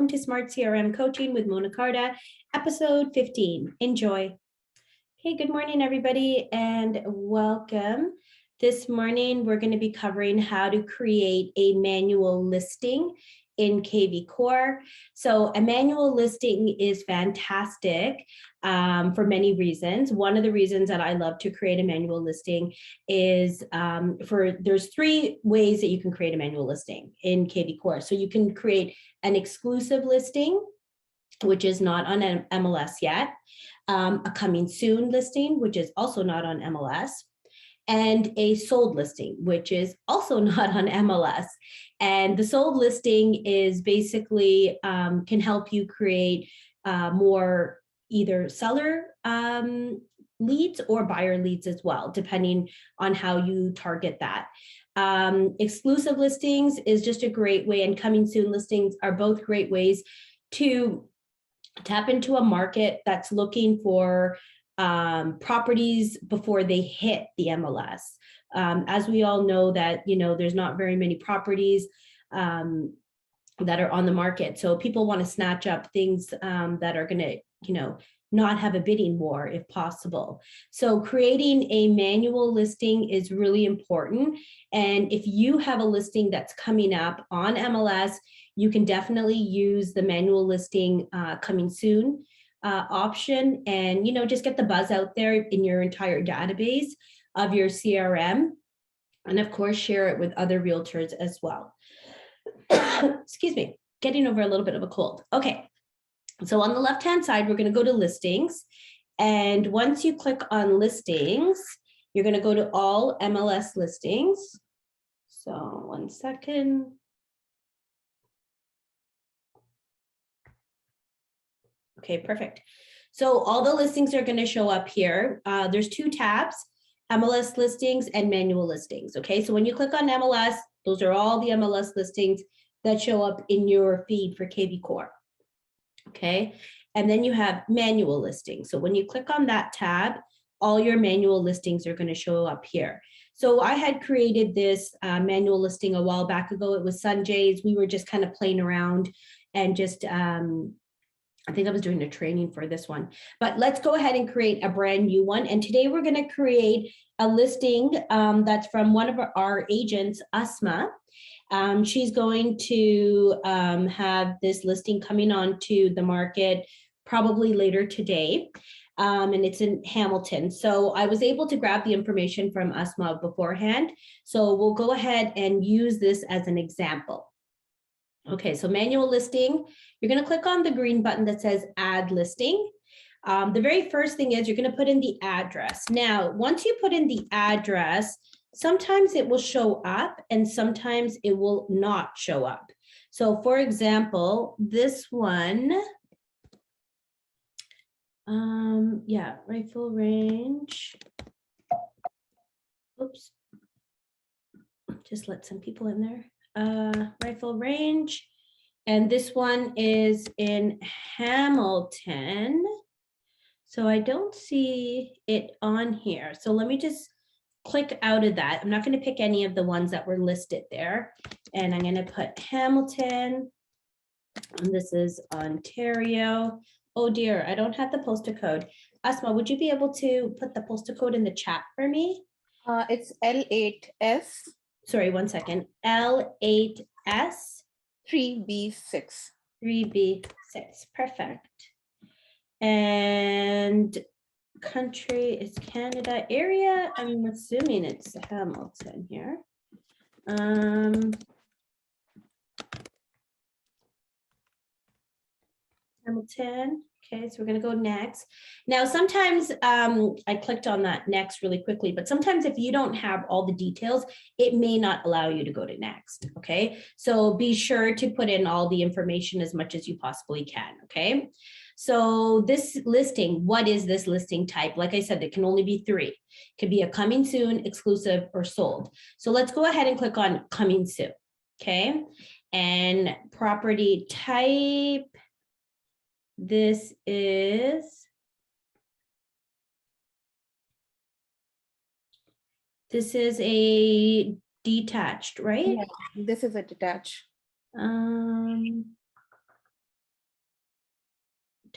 welcome to Smart CRM Coaching with Mona Karda, episode 15. Enjoy. Hey, good morning, everybody, and welcome. This morning, we're going to be covering how to create a manual listing in KvCore. So a manual listing is fantastic for many reasons. One of the reasons that I love to create a manual listing is there's three ways that you can create a manual listing in KvCore. So you can create an exclusive listing, which is not on MLS yet, a coming soon listing, which is also not on MLS, and a sold listing, which is also not on MLS. And the sold listing is basically can help you create more either seller leads or buyer leads as well, depending on how you target that. Exclusive listings is just a great way, and coming soon listings are both great ways to tap into a market that's looking for properties before they hit the MLS. As we all know that, there's not very many properties that are on the market. So people want to snatch up things that are going to, not have a bidding war if possible. So creating a manual listing is really important. And if you have a listing that's coming up on MLS, you can definitely use the manual listing coming soon option, and just get the buzz out there in your entire database of your CRM, and of course share it with other realtors as well. Excuse me, getting over a little bit of a cold. Okay, so on the left hand side we're going to go to listings, and once you click on listings, you're going to go to all MLS listings. So 1 second. Okay, perfect. So all the listings are going to show up here. There's two tabs, MLS listings and manual listings. Okay, so when you click on MLS, those are all the MLS listings that show up in your feed for KvCore. Okay, and then you have manual listings. So when you click on that tab, all your manual listings are going to show up here. So I had created this manual listing a while back ago. It was Sunjays. We were just kind of playing around and just I think I was doing a training for this one, but let's go ahead and create a brand new one. And today we're going to create a listing that's from one of our agents, Asma. She's going to have this listing coming onto the market probably later today. And it's in Hamilton. So I was able to grab the information from Asma beforehand. So we'll go ahead and use this as an example. Okay, so manual listing, you're going to click on the green button that says add listing. The very first thing is you're going to put in the address. Now, once you put in the address, sometimes it will show up and sometimes it will not show up. So for example, this one, rifle range. Oops, just let some people in there. Rifle range, and this one is in Hamilton, so I don't see it on here. So let me just click out of that. I'm not going to pick any of the ones that were listed there, and I'm going to put Hamilton, and this is Ontario. Oh dear, I don't have the postal code. Asma, would you be able to put the postal code in the chat for me? It's L8S. Sorry, 1 second. L8S 3B6. 3B6. Perfect. And country is Canada. Area, I'm assuming it's Hamilton here. Hamilton. Okay, so we're going to go next. Now, sometimes I clicked on that next really quickly, but sometimes if you don't have all the details, it may not allow you to go to next. Okay, so be sure to put in all the information as much as you possibly can. Okay, so this listing, what is this listing type? Like I said, it can only be three. It could be a coming soon, exclusive, or sold. So let's go ahead and click on coming soon. Okay, and property type. This is a detached, right? Yeah, this is a detached.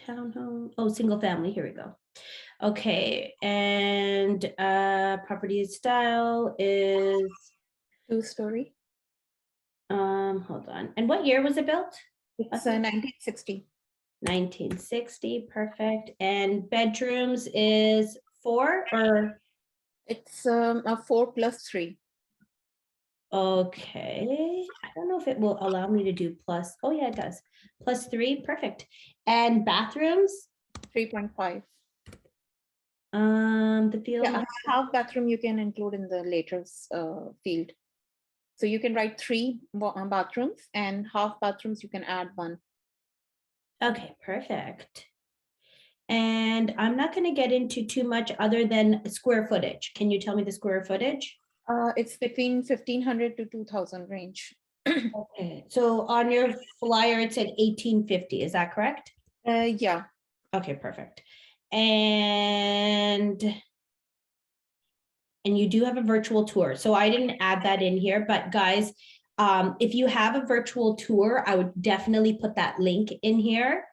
townhome. Oh, single family. Here we go. Okay, and property style is 2-story. hold on. And what year was it built? It's 1960. 1960. Perfect. And bedrooms is 4 or It's a 4+3. okay. I don't know if it will allow me to do plus. Oh yeah, it does. +3. Perfect. And bathrooms? 3.5. The field. Yeah, half bathroom you can include in the later field. So you can write 3 bathrooms, and half bathrooms you can add 1. Okay, perfect. And I'm not going to get into too much other than square footage. Can you tell me the square footage? It's between 1,500 to 2,000 range. Okay, so on your flyer, it said 1850. Is that correct? Yeah. Okay, perfect. And you do have a virtual tour. So I didn't add that in here, but guys, if you have a virtual tour, I would definitely put that link in here.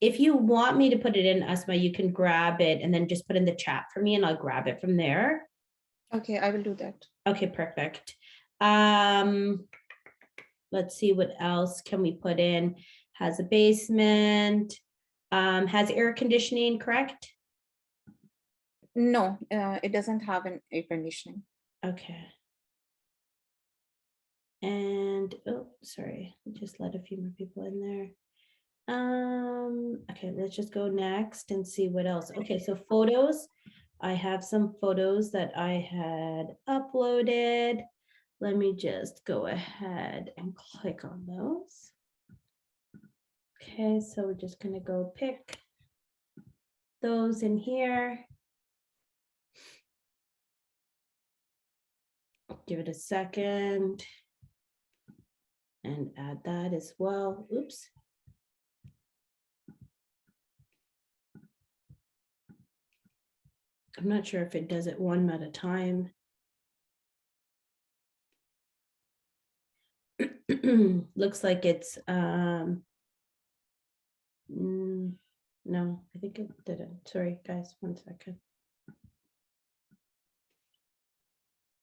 If you want me to put it in, Asma, you can grab it and then just put in the chat for me and I'll grab it from there. Okay, I will do that. Okay, perfect. Let's see what else can we put in. Has a basement, has air conditioning, correct? No, it doesn't have an air conditioning. Okay. And, oh, sorry, just let a few more people in there. Okay, let's just go next and see what else. Okay, so photos. I have some photos that I had uploaded. Let me just go ahead and click on those. Okay, so we're just gonna go pick those in here. Give it a second and add that as well. Oops. I'm not sure if it does it one at a time. Looks like it's no, I think it didn't. Sorry, guys, 1 second.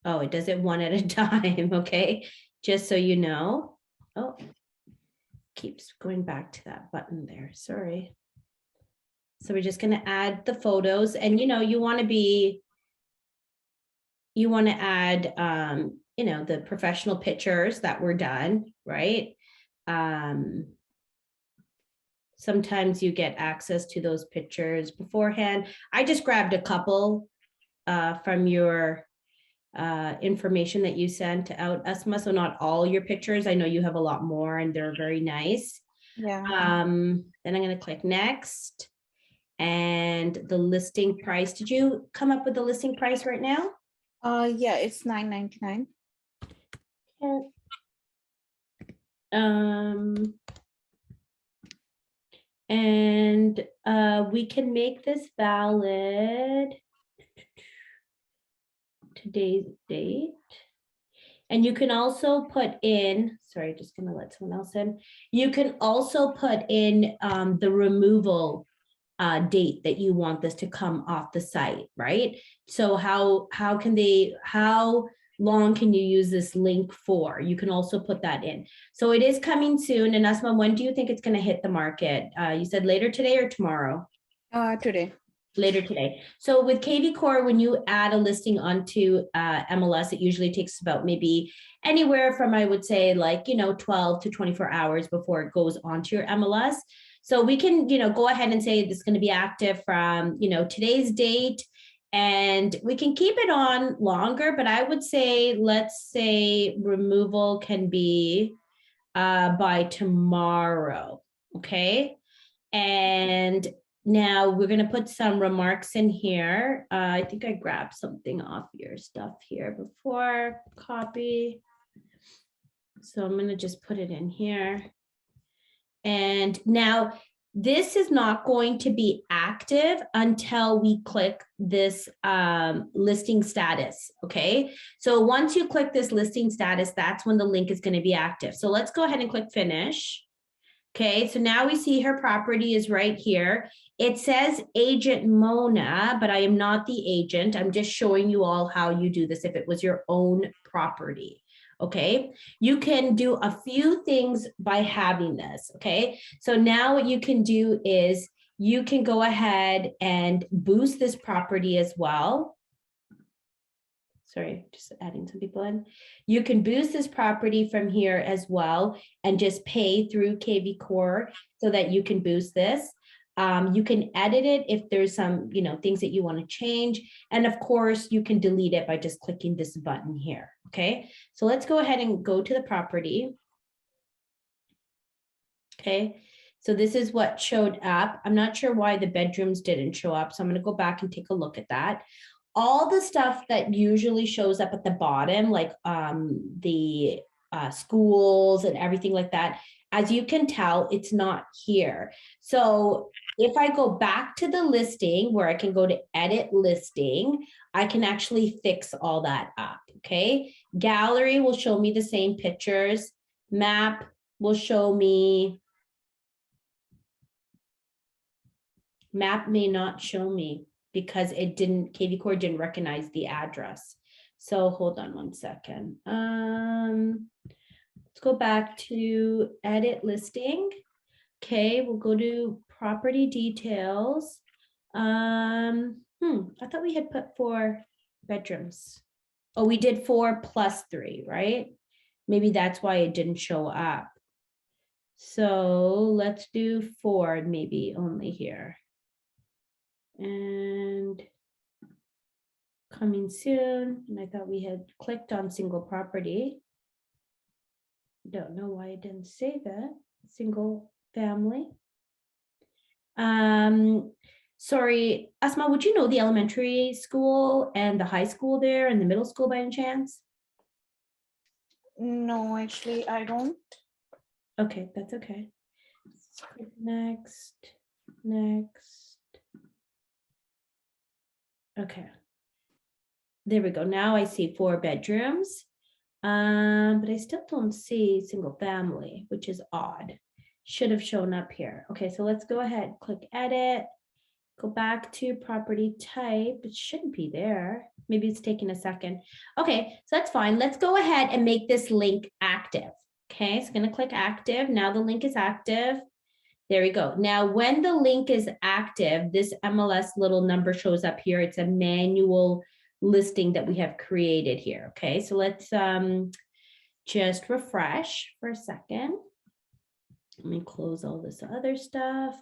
Oh, it does it one at a time. Okay, just so you know. Oh, keeps going back to that button there. Sorry. So we're just going to add the photos, and you want to add the professional pictures that were done, right? Sometimes you get access to those pictures beforehand. I just grabbed a couple from your information that you sent out, Asma, so not all your pictures. I know you have a lot more and they're very nice. Yeah. Then I'm going to click next. And the listing price, did you come up with the listing price right now? Yeah, it's $9.99. Okay. And we can make this valid today's date. And you can also put in, sorry, just gonna let someone else in. You can also put in the removal date that you want this to come off the site, right? So how long can you use this link for? You can also put that in. So it is coming soon. And Asma, when do you think it's going to hit the market? You said later today or tomorrow? Today. Later today. So with KvCore, when you add a listing onto MLS, it usually takes about maybe anywhere from, I would say, like 12 to 24 hours before it goes onto your MLS. So we can go ahead and say this is going to be active from today's date, and we can keep it on longer. But I would say, let's say removal can be by tomorrow. Okay, and now we're going to put some remarks in here. I think I grabbed something off your stuff here before. Copy. So I'm going to just put it in here. And now this is not going to be active until we click this listing status. Okay. So once you click this listing status, that's when the link is going to be active. So let's go ahead and click finish. Okay, so now we see her property is right here. It says agent Mona, but I am not the agent. I'm just showing you all how you do this if it was your own property. Okay, you can do a few things by having this. Okay, so now what you can do is you can go ahead and boost this property as well. Sorry, just adding some people in. You can boost this property from here as well and just pay through KvCore so that you can boost this. You can edit it if there's some, things that you want to change. And of course, you can delete it by just clicking this button here. Okay, so let's go ahead and go to the property. Okay, so this is what showed up. I'm not sure why the bedrooms didn't show up, so I'm going to go back and take a look at that. All the stuff that usually shows up at the bottom, like the schools and everything like that, as you can tell, it's not here. So if I go back to the listing where I can go to edit listing, I can actually fix all that up, okay? Gallery will show me the same pictures. Map will show me. Map may not show me because KvCore didn't recognize the address. So hold on one second. Let's go back to edit listing. Okay, we'll go to property details. I thought we had put 4 bedrooms. Oh, we did 4 plus 3, right? Maybe that's why it didn't show up. So let's do 4 maybe only here. And coming soon. And I thought we had clicked on single property. Don't know why I didn't say that. Single family. Sorry, Asma, would you know the elementary school and the high school there and the middle school by any chance? No, actually, I don't. Okay, that's okay. Next. Okay. There we go. Now I see 4 bedrooms. But I still don't see single family, which is odd. Should have shown up here. Okay, so let's go ahead, click edit, go back to property type. It shouldn't be there. Maybe it's taking a second. Okay, so that's fine. Let's go ahead and make this link active. Okay, so I'm gonna click active. Now the link is active. There we go. Now, when the link is active, this MLS little number shows up here. It's a manual listing that we have created here. Okay, so let's just refresh for a second. Let me close all this other stuff.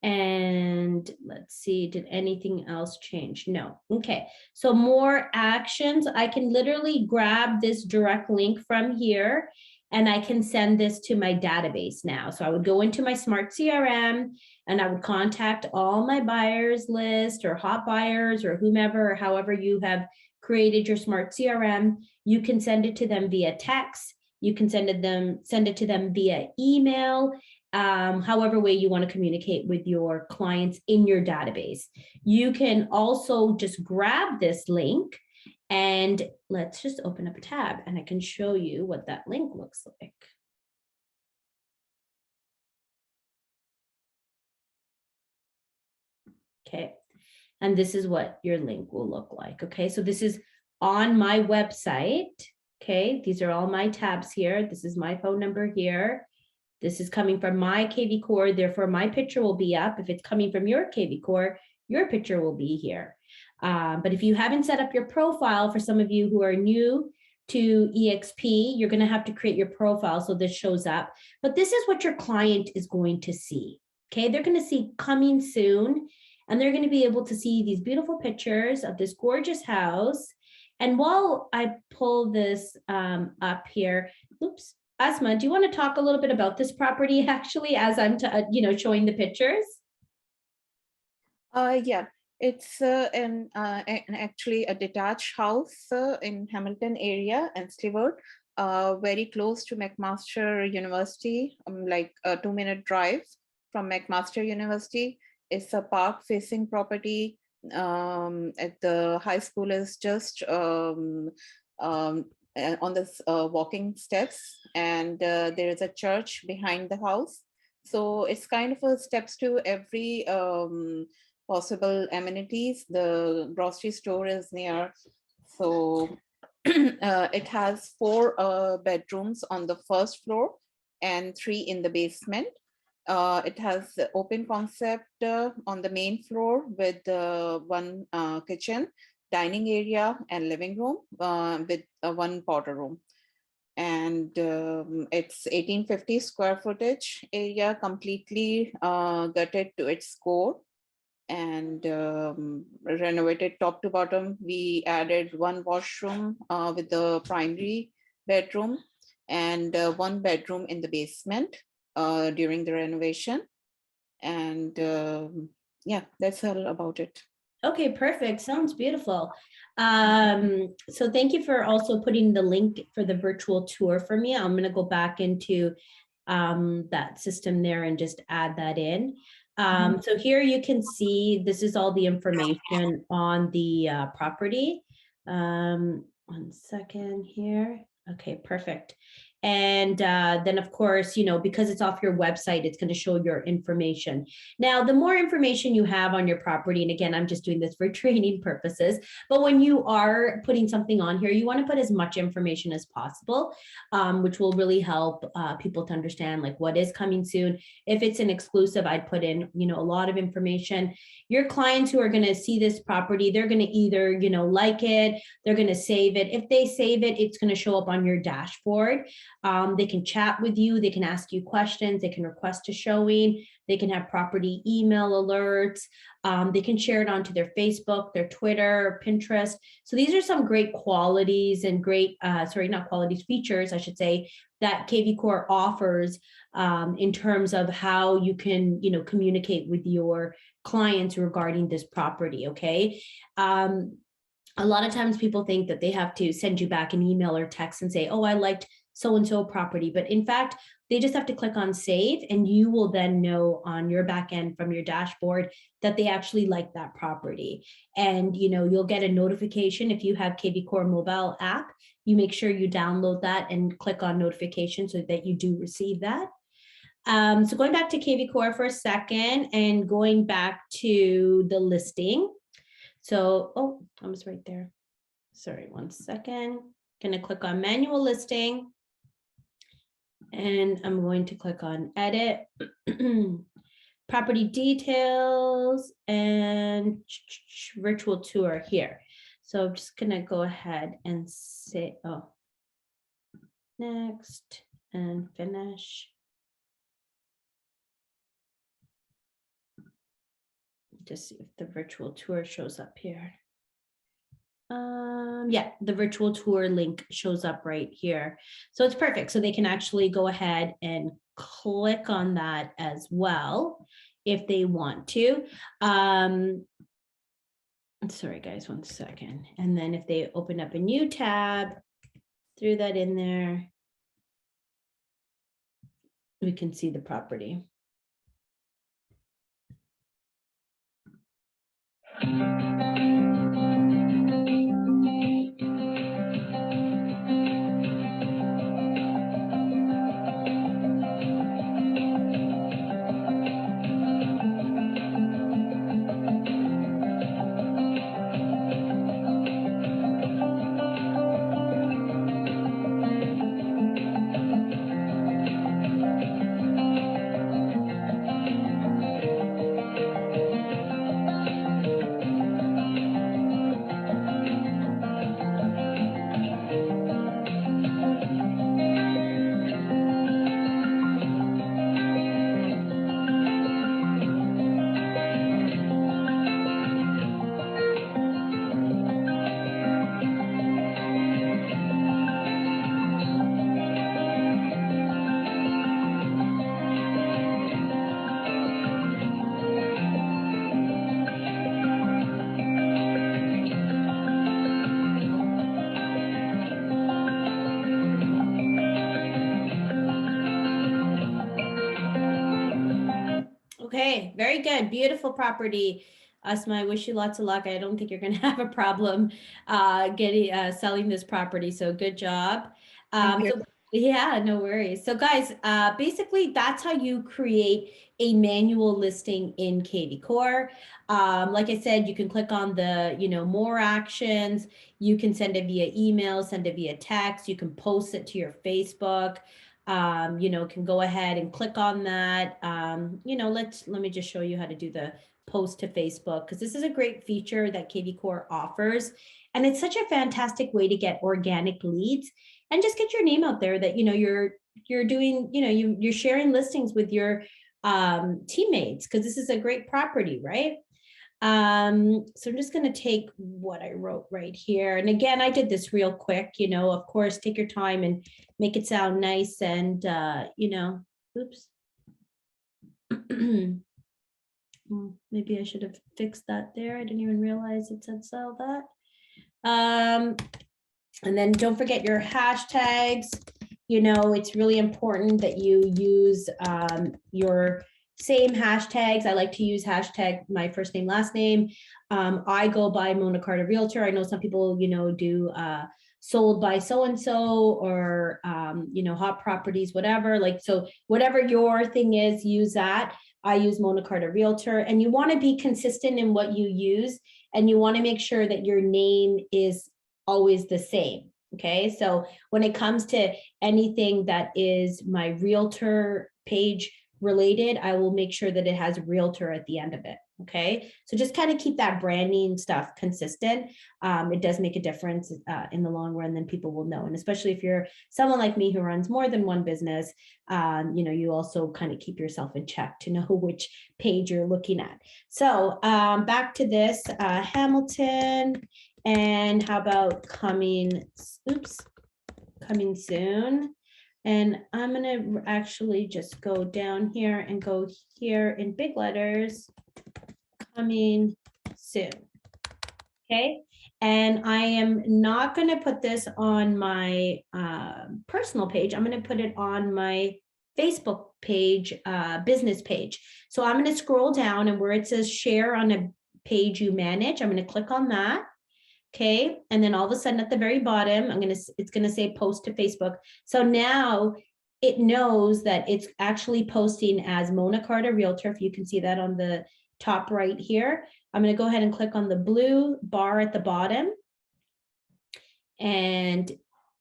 And let's see, did anything else change? No. Okay, so more actions. I can literally grab this direct link from here and I can send this to my database now. So I would go into my smart CRM and I would contact all my buyers list or hot buyers or whomever, or however you have created your smart CRM. You can send it to them via text. You can send it to them via email. However way you want to communicate with your clients in your database. You can also just grab this link and let's just open up a tab and I can show you what that link looks like. Okay, and this is what your link will look like. Okay, so this is on my website. Okay, these are all my tabs here. This is my phone number here. This is coming from my KvCore, therefore my picture will be up. If it's coming from your KvCore, your picture will be here. But if you haven't set up your profile, for some of you who are new to EXP, you're going to have to create your profile so this shows up. But this is what your client is going to see. Okay, they're going to see coming soon, and they're going to be able to see these beautiful pictures of this gorgeous house. And while I pull this up here, oops. Asma, do you want to talk a little bit about this property actually as I'm showing the pictures? Yeah, it's actually a detached house in Hamilton area and Stewart, very close to McMaster University, like a 2-minute drive from McMaster University. It's a park facing property. At the high school is just on this walking steps, and there is a church behind the house. So it's kind of a steps to every possible amenities. The grocery store is near. So it has 4 bedrooms on the first floor and 3 in the basement. It has the open concept on the main floor with 1 kitchen, dining area, and living room with 1 powder room. And it's 1850 square footage area, completely gutted to its core and renovated top to bottom. We added 1 washroom with the primary bedroom and 1 bedroom in the basement during the renovation. And yeah, that's all about it. Okay, perfect. Sounds beautiful. So thank you for also putting the link for the virtual tour for me. I'm going to go back into that system there and just add that in. So here you can see this is all the information on the property. 1 second here. Okay, perfect. And then of course, you know, because it's off your website, it's going to show your information. Now, the more information you have on your property, and again, I'm just doing this for training purposes, but when you are putting something on here, you want to put as much information as possible, which will really help people to understand like what is coming soon. If it's an exclusive, I'd put in, you know, a lot of information. Your clients who are going to see this property, they're going to either, you know, like it, they're going to save it. If they save it, it's going to show up on your dashboard. They can chat with you, they can ask you questions, they can request a showing, they can have property email alerts, they can share it onto their Facebook, their Twitter, Pinterest. So these are some great qualities and great, not qualities, features, I should say, that KvCore offers in terms of how you can, you know, communicate with your clients regarding this property, okay? A lot of times people think that they have to send you back an email or text and say, oh, I liked so-and-so property. But in fact, they just have to click on save and you will then know on your back end from your dashboard that they actually like that property. And, you know, you'll get a notification if you have KvCore mobile app, you make sure you download that and click on notification so that you do receive that. So going back to KvCore for a second and going back to the listing. So, oh, I was right there. Sorry, 1 second. Gonna click on manual listing. And I'm going to click on edit, property details, and virtual tour here. So I'm just gonna go ahead and say, oh, next and finish. Just see if the virtual tour shows up here. Yeah, the virtual tour link shows up right here. So it's perfect. So they can actually go ahead and click on that as well if they want to. Sorry, guys, 1 second. And then if they open up a new tab, threw that in there, we can see the property. Okay, very good. Beautiful property. Asma, I wish you lots of luck. I don't think you're going to have a problem selling this property. So good job. Thank you. So yeah, no worries. So guys, basically that's how you create a manual listing in KvCore. Like I said, you can click on the, more actions. You can send it via email, send it via text. You can post it to your Facebook. Can go ahead and click on that. Let me just show you how to do the post to Facebook, because this is a great feature that KvCore offers. And it's such a fantastic way to get organic leads and just get your name out there that, you're doing, you're sharing listings with your teammates, because this is a great property, right? So I'm just going to take what I wrote right here. And again, I did this real quick, of course, take your time and make it sound nice. And, oops. Maybe I should have fixed that there. I didn't even realize it said sell that. And then don't forget your hashtags. It's really important that you use your same hashtags. I like to use hashtag my first name, last name. I go by Mona Karda Realtor. I know some people, do sold by so-and-so or, hot properties, whatever. So whatever your thing is, use that. I use Mona Karda Realtor, and you want to be consistent in what you use, and you want to make sure that your name is always the same. Okay. So when it comes to anything that is my realtor page related, I will make sure that it has realtor at the end of it. Okay. So just kind of keep that branding stuff consistent. It does make a difference in the long run, then people will know. And especially if you're someone like me who runs more than one business, you also kind of keep yourself in check to know which page you're looking at. So back to this Hamilton, and how about coming soon? And I'm going to actually just go down here and go here in big letters, coming soon. Okay. And I am not going to put this on my personal page. I'm going to put it on my Facebook page, business page. So I'm going to scroll down, and where it says share on a page you manage, I'm going to click on that. Okay. And then all of a sudden at the very bottom, it's going to say post to Facebook. So now it knows that it's actually posting as Mona Karda Realtor. If you can see that on the top right here, I'm going to go ahead and click on the blue bar at the bottom, and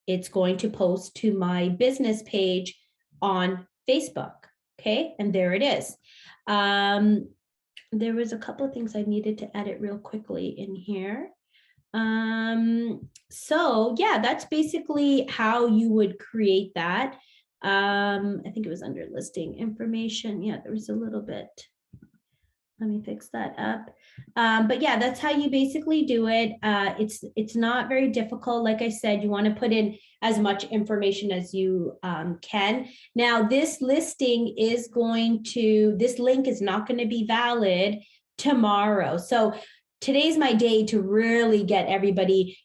it's going to post to my business page on Facebook. Okay. And there it is. There was a couple of things I needed to edit real quickly in here. So yeah, that's basically how you would create that. I think it was under listing information. Yeah, there was a little bit. Let me fix that up. But yeah, that's how you basically do it. It's not very difficult. Like I said, you want to put in as much information as you can. Now, this listing is this link is not going to be valid tomorrow. So today's my day to really get everybody,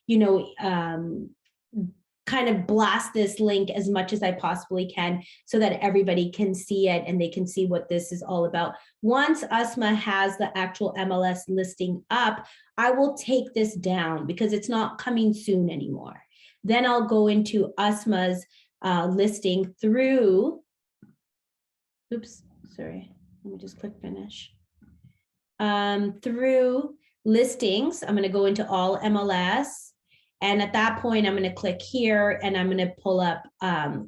kind of blast this link as much as I possibly can so that everybody can see it and they can see what this is all about. Once USMA has the actual MLS listing up, I will take this down because it's not coming soon anymore. Then I'll go into USMA's listing through, oops, sorry, let me just click finish. Through listings, I'm going to go into all MLS. And at that point, I'm going to click here and I'm going to pull up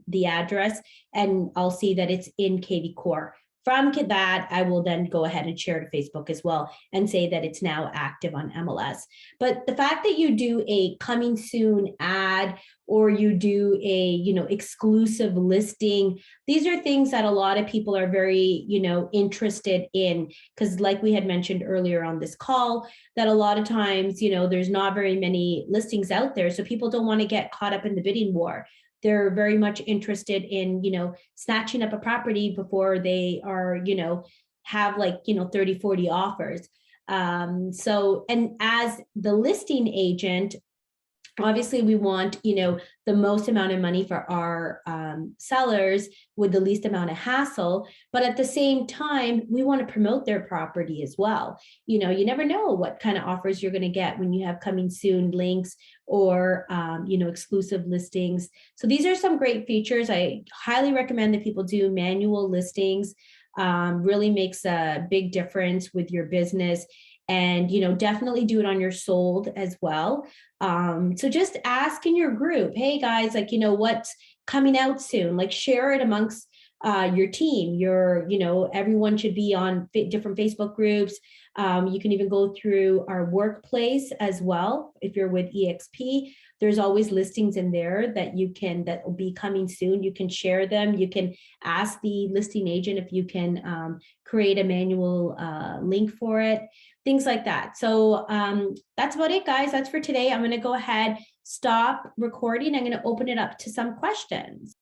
the address, and I'll see that it's in KvCore. From that, I will then go ahead and share to Facebook as well and say that it's now active on MLS. But the fact that you do a coming soon ad, or you do a, exclusive listing, these are things that a lot of people are very, interested in, because like we had mentioned earlier on this call, that a lot of times, there's not very many listings out there. So people don't want to get caught up in the bidding war. They're very much interested in, snatching up a property before they are, have 30, 40 offers. And as the listing agent, Obviously we want, the most amount of money for our sellers with the least amount of hassle, but at the same time we want to promote their property as well. You never know what kind of offers you're going to get when you have coming soon links or exclusive listings. So these are some great features. I highly recommend that people do manual listings. Really makes a big difference with your business. And definitely do it on your sold as well. So just ask in your group, hey guys, like, what's coming out soon? Like share it amongst your team. Everyone should be on different Facebook groups. You can even go through our workplace as well. If you're with EXP, there's always listings in there that will be coming soon. You can share them. You can ask the listing agent if you can create a manual link for it, things like that. So that's about it, guys. That's for today. I'm going to go ahead, stop recording. I'm going to open it up to some questions.